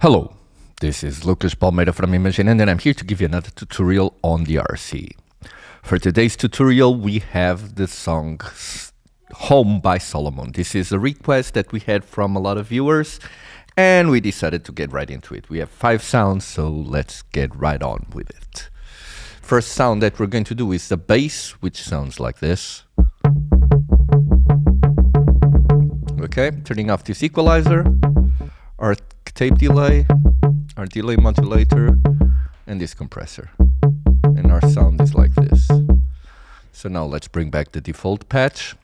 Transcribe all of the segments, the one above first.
Hello, this is Lucas Palmeira from Imaginando, and I'm here to give you another tutorial on the RC. For today's tutorial, we have the song Home by Solomon. This is a request that we had from a lot of viewers, and we decided to get right into it. We have 5 sounds, so let's get right on with it. First sound that we're going to do is the bass, which sounds like this. Okay, turning off this equalizer, our tape delay, our delay modulator, and this compressor. And our sound is like this. So now let's bring back the default patch.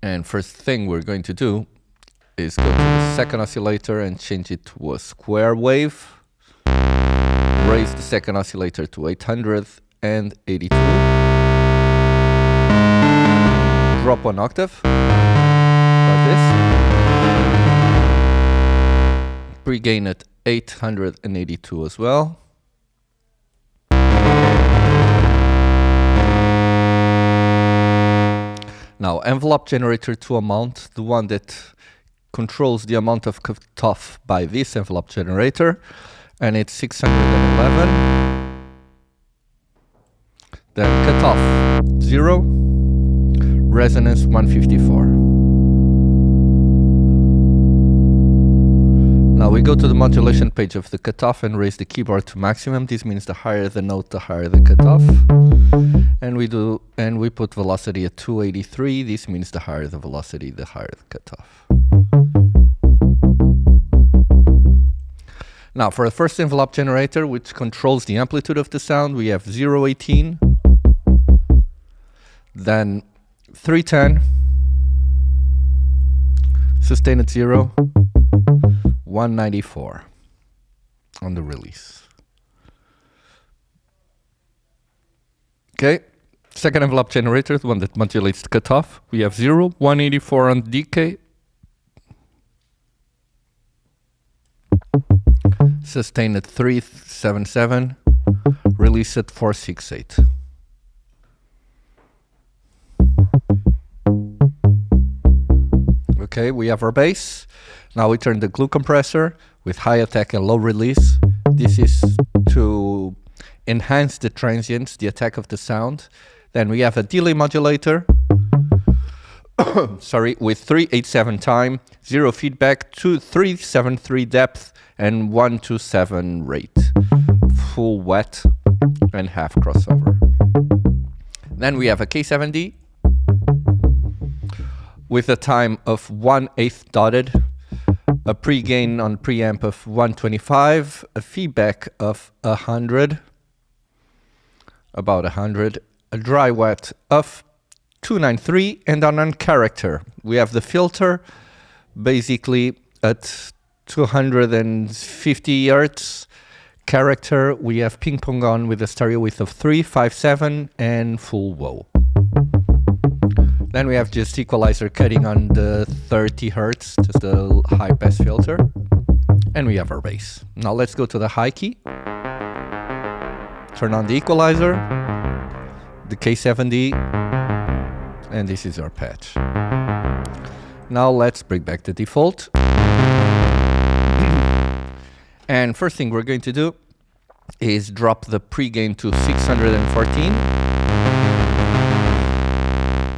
And first thing we're going to do is go to the second oscillator and change it to a square wave. Raise the second oscillator to 882. Drop 1 octave. Like this. Pre-gain at 882 as well. Now, envelope generator to amount, the one that controls the amount of cutoff by this envelope generator, and it's 611. Then cutoff 0, resonance 154. Now we go to the modulation page of the cutoff and raise the keyboard to maximum. This means the higher the note, the higher the cutoff. And we put velocity at 283. This means the higher the velocity, the higher the cutoff. Now for the first envelope generator, which controls the amplitude of the sound, we have 018, then 310, sustain at 0, 194 on the release. Okay, second envelope generator, the one that modulates the cutoff. We have 0, 184 on decay, sustain at 377, release at 468. Okay, we have our bass. Now we turn the glue compressor with high attack and low release. This is to enhance the transients, the attack of the sound. Then we have a delay modulator, sorry, with 387 time, 0 feedback, 373 depth, and 127 rate. Full wet and half crossover. Then we have a K7D with a time of 1/8 dotted, a pre-gain on preamp of 125, a feedback of 100, about 100, a dry wet of 293, and on character we have the filter basically at 250 Hertz. Character we have ping pong on with a stereo width of 357 and full whoa. Then we have just equalizer cutting on the 30 Hertz, just a high pass filter. And we have our bass. Now let's go to the high key. Turn on the equalizer, the K7D, and this is our patch. Now let's bring back the default. And first thing we're going to do is drop the pre-gain to 614.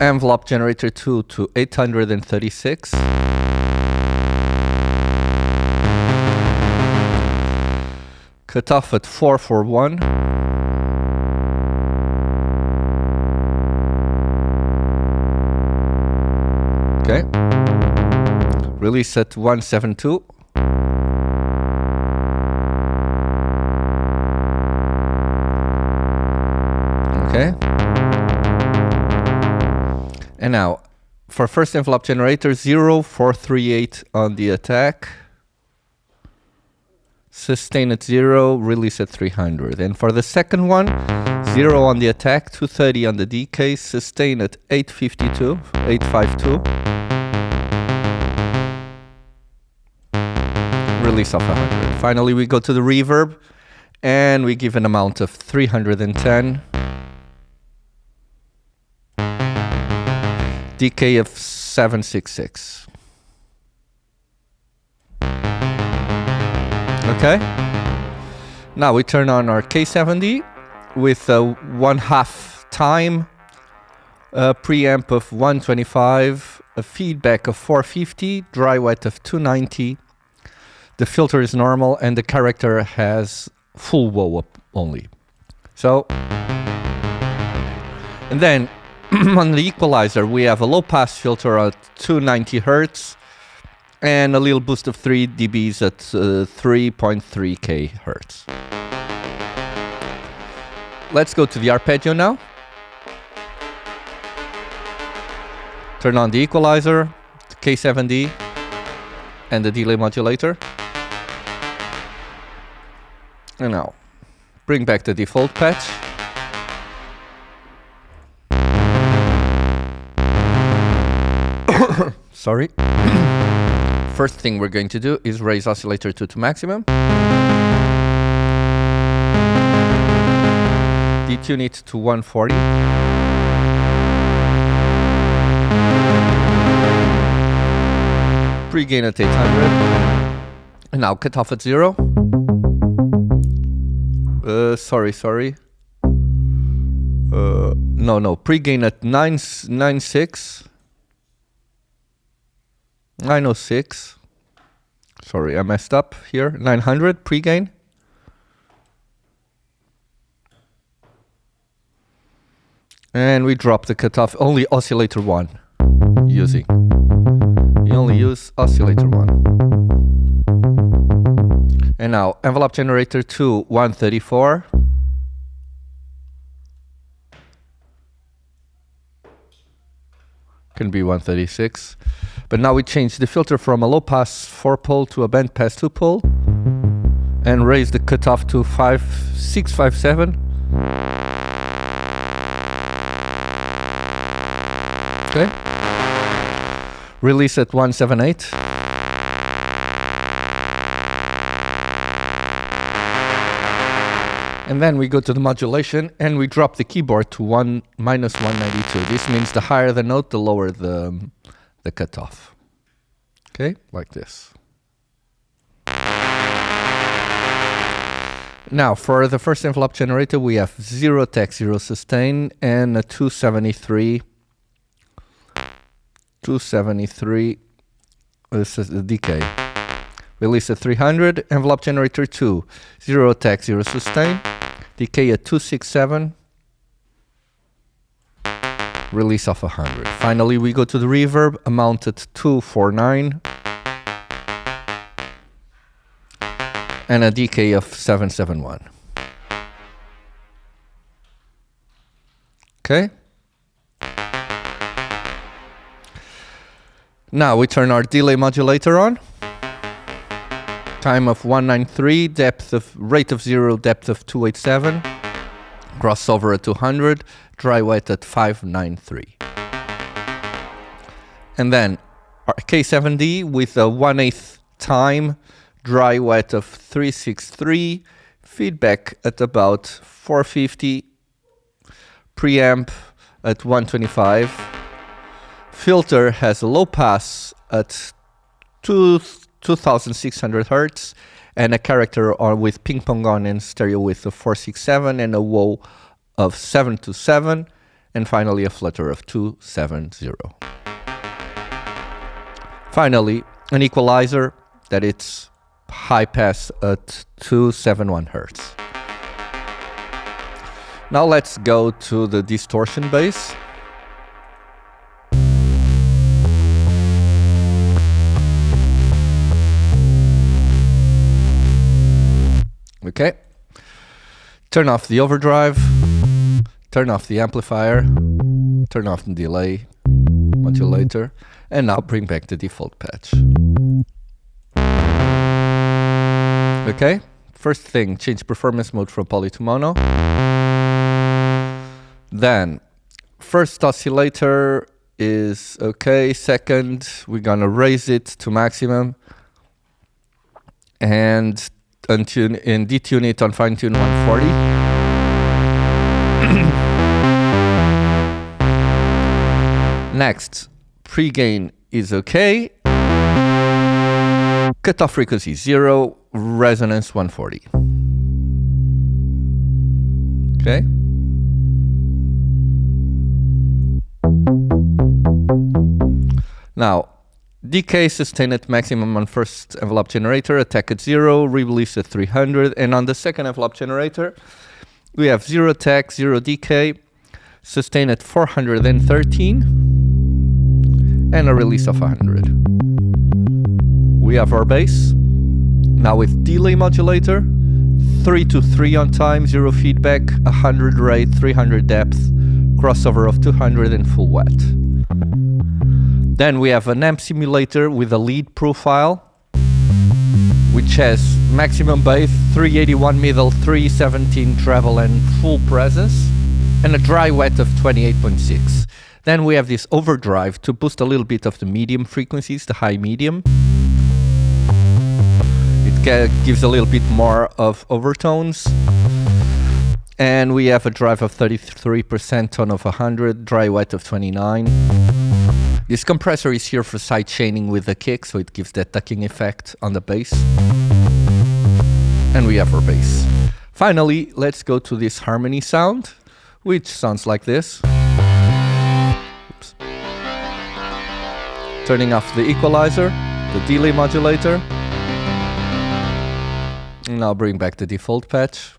Envelope generator 2 to 836. Cutoff at 441. Okay. Release at 172. Okay. And now, for first envelope generator, 0438 on the attack, sustain at 0, release at 300. And for the second one, 0 on the attack, 230 on the decay, sustain at 852, release of 100. Finally, we go to the reverb, and we give an amount of 310. Decay of 766. Okay. Now we turn on our K70 with a 1/2 time, a preamp of 125, a feedback of 450, dry wet of 290. The filter is normal and the character has full whoa up only. So, and then on the equalizer we have a low pass filter at 290 Hertz and a little boost of 3 dBs at 3.3 kHz. Let's go to the arpeggio now. Turn on the equalizer, the K70, and the delay modulator. And now, bring back the default patch. Sorry. First thing we're going to do is raise oscillator 2 to maximum. Detune it to 140. Pre-gain at 800. And now cut off at 0. Sorry. No. Pre-gain at 906. 906. Sorry, I messed up here. 900 pre-gain. And we drop the cutoff. Only oscillator 1 using. We only use oscillator 1. And now envelope generator 2, 134. Can be 136. But now we change the filter from a low pass 4-pole to a band pass 2-pole and raise the cutoff to 657. Okay. Release at 178. And then we go to the modulation and we drop the keyboard to -192. This means the higher the note, the lower the cutoff. Okay, like this. Now, for the first envelope generator, we have 0 attack, 0 sustain, and a 273. This is the decay. Release at 300. Envelope generator 2, 0 attack, 0 sustain. Decay at 267. Release of 100. Finally, we go to the reverb, amount at 249. And a decay of 771. Okay. Now we turn our delay modulator on. Time of 193, rate of 0, depth of 287. Crossover at 200, dry wet at 593. And then our K70 with a 1/8 time, dry wet of 363, feedback at about 450, preamp at 125. Filter has a low pass at 2600 Hertz and a character with ping pong on and stereo width of 467 and a whoa of 727 and finally a flutter of 270. Finally, an equalizer that it's high pass at 271 Hertz. Now let's go to the distortion bass. Okay, turn off the overdrive, turn off the amplifier, turn off the delay modulator, and now bring back the default patch. Okay, first thing, change performance mode from poly to mono. Then, first oscillator is okay, second, we're gonna raise it to maximum and untune and detune it on fine tune 140. Next, pre-gain is okay. Cutoff frequency 0, resonance 140. Okay. Now, decay sustained at maximum on first envelope generator, attack at 0, re-release at 300, and on the second envelope generator, we have 0 attack, 0 decay, sustain at 413, and a release of 100. We have our bass. Now with delay modulator, 3 to 3 on time, 0 feedback, 100 rate, 300 depth, crossover of 200 and full wet. Then we have an amp simulator with a lead profile, which has maximum bass, 381 middle, 317 treble and full presence, and a dry wet of 28.6. Then we have this overdrive to boost a little bit of the medium frequencies, the high medium. It gives a little bit more of overtones. And we have a drive of 33%, tone of 100, dry wet of 29. This compressor is here for side chaining with the kick, so it gives that tucking effect on the bass. And we have our bass. Finally, let's go to this harmony sound, which sounds like this. Oops. Turning off the equalizer, the delay modulator. And I'll bring back the default patch.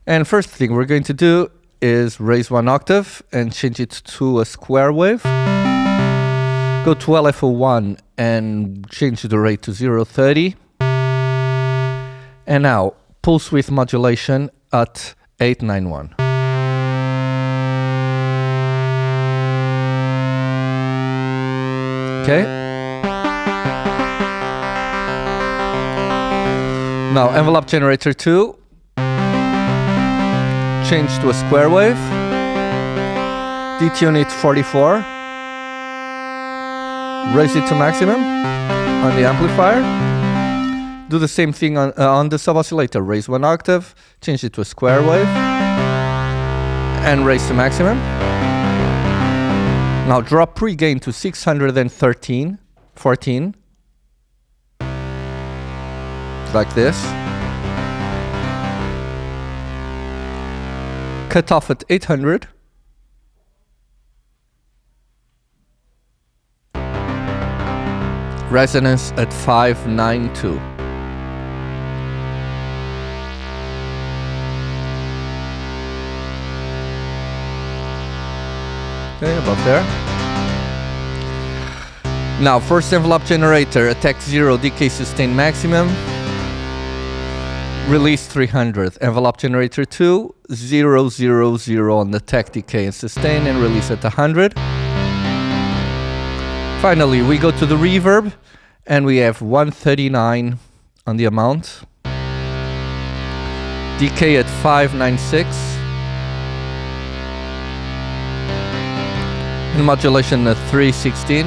And first thing we're going to do is raise 1 octave and change it to a square wave. Go to LFO1 and change the rate to 0.30. And now pulse width modulation at 891. Okay. Now envelope generator 2. Change to a square wave. Detune it 44. Raise it to maximum on the amplifier. Do the same thing on the sub-oscillator. Raise 1 octave, change it to a square wave, and raise to maximum. Now drop pre-gain to 614, like this. Cut off at 800. Resonance at 592. Okay, above there. Now, first envelope generator, attack 0, decay sustain maximum. Release 300. Envelope generator 2, 0, 0, 0 on the attack, decay and sustain, and release at 100. Finally, we go to the reverb, and we have 139 on the amount. Decay at 596. And modulation at 316.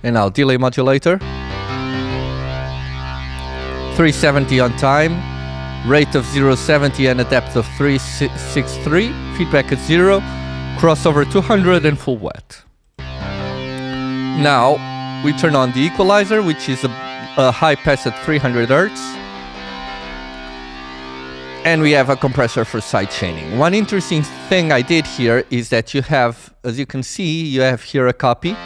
And now delay modulator. 370 on time, rate of 0.70 and a depth of 363, feedback at 0, crossover 200 and full wet. Now we turn on the equalizer, which is a high pass at 300 Hz. And we have a compressor for side chaining. One interesting thing I did here is that you have, as you can see, you have here a copy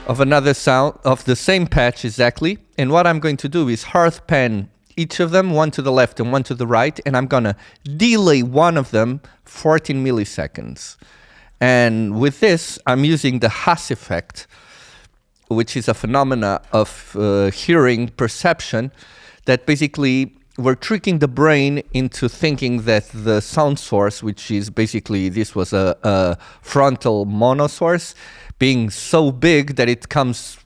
of another sound of the same patch exactly. And what I'm going to do is hard pan each of them, one to the left and one to the right, and I'm gonna delay one of them 14 milliseconds. And with this, I'm using the Haas effect, which is a phenomena of hearing perception that basically we're tricking the brain into thinking that the sound source, which is basically, this was a frontal mono source, being so big that it comes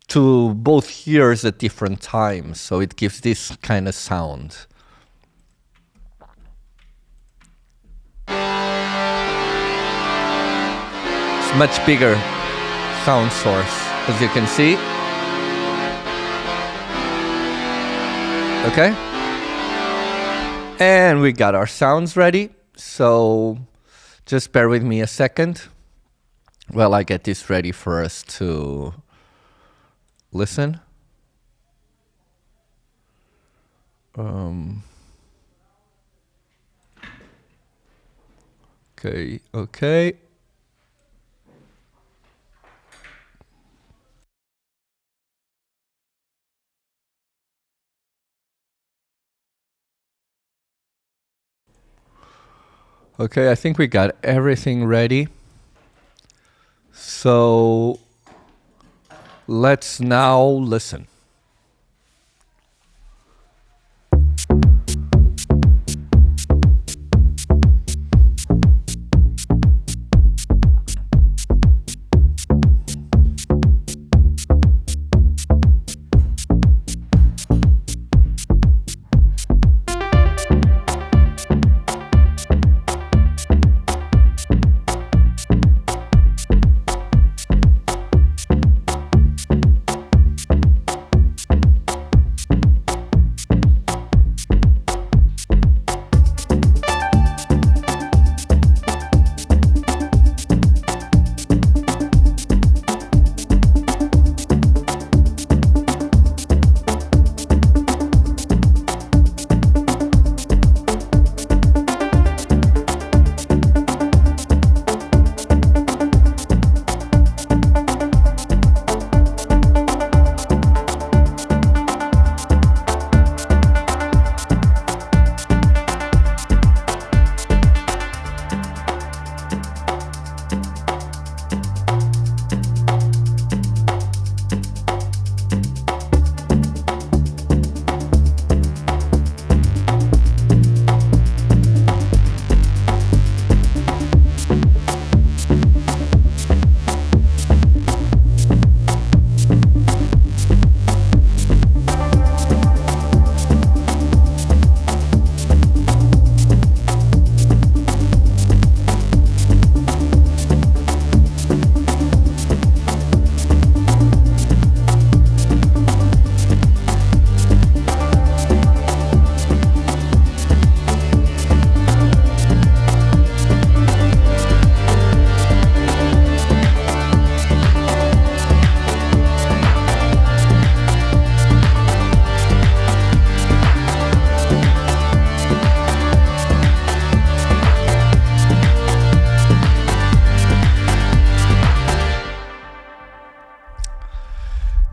to both ears at different times. So it gives this kind of sound. It's much bigger sound source, as you can see. Okay. And we got our sounds ready. So just bear with me a second while I get this ready for us to listen. Okay. Okay, I think we got everything ready. So let's now listen.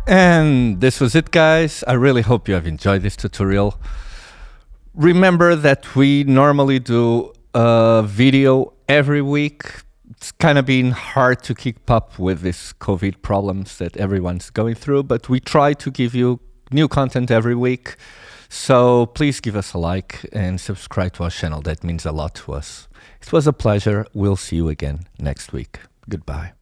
And this was it, guys. I really hope you have enjoyed this tutorial. Remember that we normally do a video every week. It's kind of been hard to keep up with these COVID problems that everyone's going through, but we try to give you new content every week. So please give us a like and subscribe to our channel. That means a lot to us. It was a pleasure. We'll see you again next week. Goodbye.